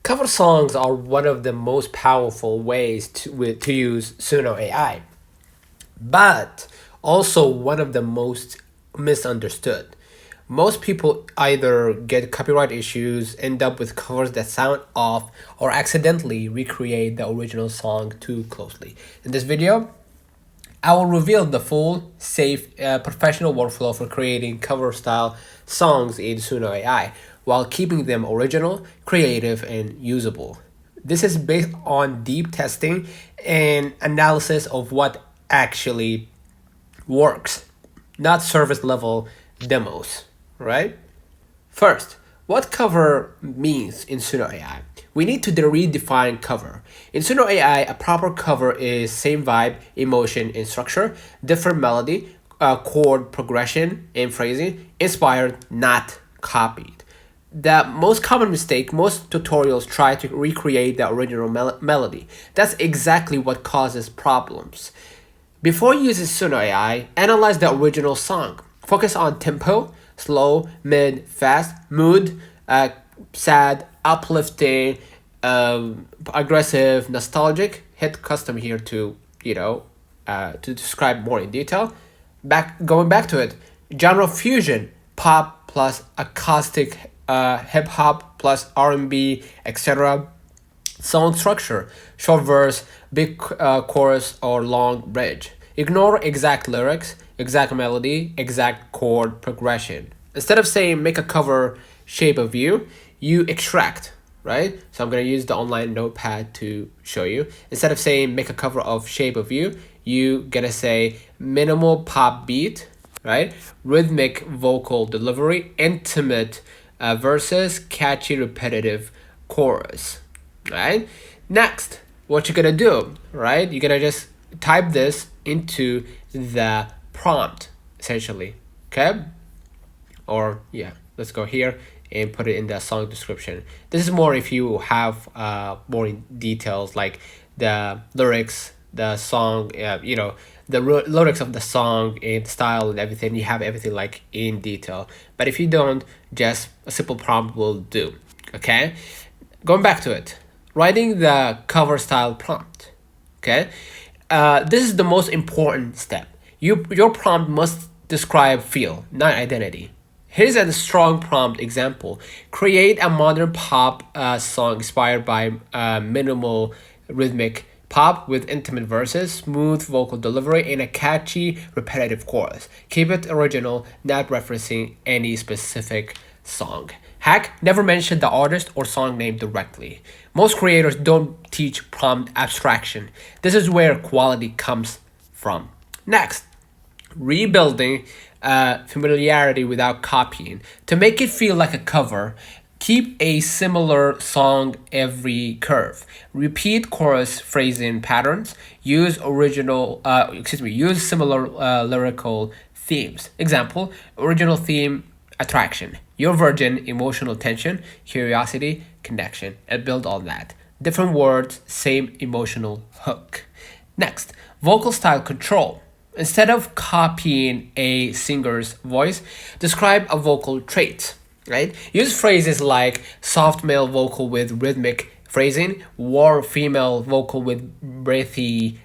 Cover songs are one of the most powerful ways to use Suno AI, but also one of the most misunderstood. Most people either get copyright issues, end up with covers that sound off, or accidentally recreate the original song too closely. In this video, I will reveal the full, safe, professional workflow for creating cover-style songs in Suno AI while keeping them original, creative, and usable. This is based on deep testing and analysis of what actually works, not service level demos, right? First, what cover means in Suno AI. We need to redefine cover. In Suno AI, a proper cover is same vibe, emotion, and structure, different melody, chord progression, and phrasing, inspired, not copied. The most common mistake, most tutorials try to recreate the original melody. That's exactly what causes problems. Before using Suno AI, analyze the original song. Focus on tempo, slow, mid, fast, mood, sad, uplifting, aggressive, nostalgic. Hit custom here to to describe more in detail. Going back to it, genre fusion, pop plus acoustic, hip hop plus R&B, etc. Song structure, short verse, big chorus, or long bridge. Ignore exact lyrics, exact melody, exact chord progression. Instead of saying make a cover shape of you, you extract, right? So I'm going to use the online notepad to show you. Instead of saying make a cover of shape of you, you going to say minimal pop beat, right? Rhythmic vocal delivery, intimate verses, catchy repetitive chorus, right? Next, what you're going to do, right? You're going to just type this into the prompt, essentially, okay? Or yeah, let's go here and put it in the song description. This is more if you have more details like the lyrics, the song, the lyrics of the song and style and everything. You have everything like in detail. But if you don't, just a simple prompt will do. Okay, going back to it, writing the cover style prompt. Okay, this is the most important step. Your prompt must describe feel, not identity. Here's a strong prompt example. Create a modern pop song inspired by minimal rhythmic pop with intimate verses, smooth vocal delivery, and a catchy repetitive chorus. Keep it original, not referencing any specific song. Hack, never mention the artist or song name directly. Most creators don't teach prompt abstraction. This is where quality comes from. Next, rebuilding familiarity without copying. To make it feel like a cover, keep a similar song every curve. Repeat chorus phrasing patterns. Use use similar lyrical themes. Example, original theme, attraction. Your version, emotional tension, curiosity, connection, and build on that. Different words, same emotional hook. Next, vocal style control. Instead of copying a singer's voice, describe a vocal trait, right? Use phrases like soft male vocal with rhythmic phrasing, warm female vocal with breathy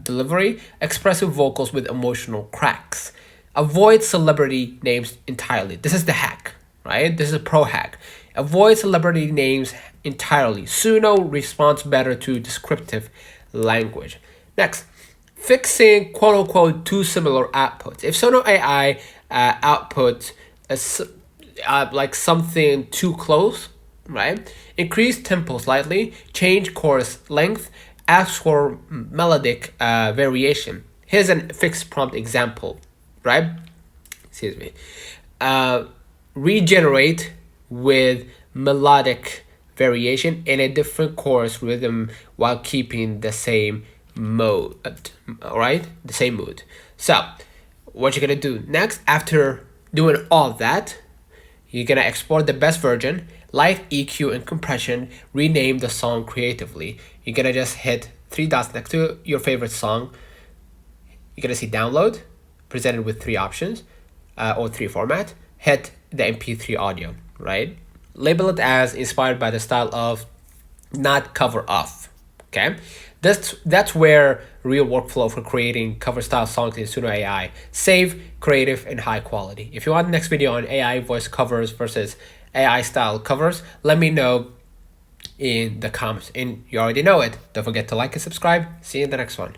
delivery, expressive vocals with emotional cracks. Avoid celebrity names entirely. This is the hack, right? This is a pro hack. Avoid celebrity names entirely. Suno responds better to descriptive language. Next, fixing quote unquote two similar outputs. If Suno AI output like something too close, right? Increase tempo slightly, change chorus length, ask for melodic variation. Here's a fixed prompt example, right? Excuse me. Regenerate with melodic variation in a different chorus rhythm while keeping the same mode, all right, the same mood. So what you're gonna do next, after doing all that, you're gonna export the best version, light, EQ, and compression, rename the song creatively. You're gonna just hit three dots next to your favorite song. You're gonna see download, presented with three options or three format. Hit the MP3 audio, right? Label it as inspired by the style of not cover of. Okay, that's where real workflow for creating cover style songs in Suno AI. Safe, creative, and high quality. If you want the next video on AI voice covers versus AI style covers, let me know in the comments. And you already know it. Don't forget to like and subscribe. See you in the next one.